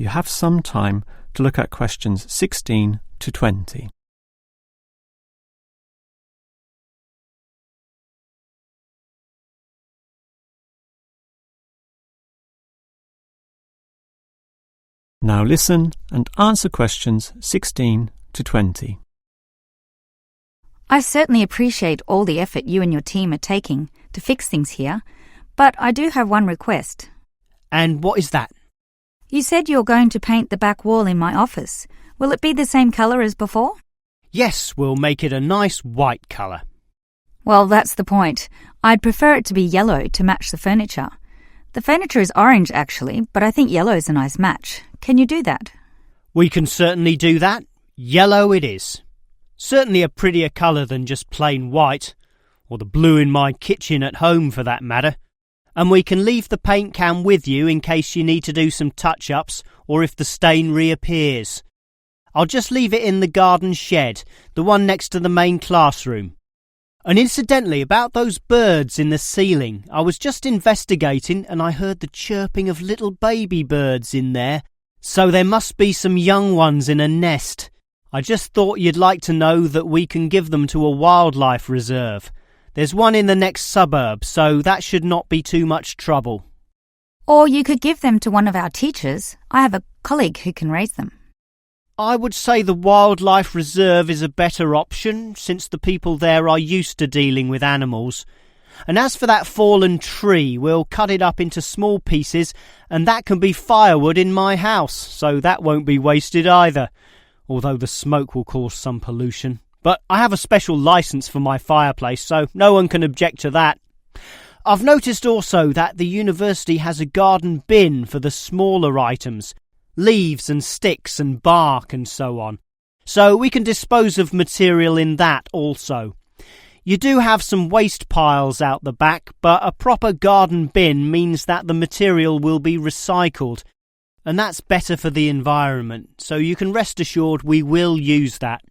you have some time to look at questions 16 to 20. Now listen and answer questions 16 to 20. I certainly appreciate all the effort you and your team are taking to fix things here, but I do have one request. And what is that? You said you're going to paint the back wall in my office. Will it be the same colour as before? Yes, we'll make it a nice white colour. Well, that's the point. I'd prefer it to be yellow to match the furniture. The furniture is orange, actually, but I think yellow's a nice match. Can you do that? We can certainly do that. Yellow it is. Certainly a prettier colour than just plain white, or the blue in my kitchen at home for that matter. And we can leave the paint can with you in case you need to do some touch-ups or if the stain reappears. I'll just leave it in the garden shed, the one next to the main classroom. And incidentally, about those birds in the ceiling, I was just investigating and I heard the chirping of little baby birds in there, so there must be some young ones in a nest. I just thought you'd like to know that we can give them to a wildlife reserve. There's one in the next suburb, so that should not be too much trouble. Or you could give them to one of our teachers. I have a colleague who can raise them. I would say the wildlife reserve is a better option, since the people there are used to dealing with animals. And as for that fallen tree, we'll cut it up into small pieces, and that can be firewood in my house, so that won't be wasted either, although the smoke will cause some pollution. But I have a special licence for my fireplace, so no one can object to that. I've noticed also that the university has a garden bin for the smaller items, leaves and sticks and bark and so on, so we can dispose of material in that also. You do have some waste piles out the back, but a proper garden bin means that the material will be recycled, and that's better for the environment, so you can rest assured we will use that.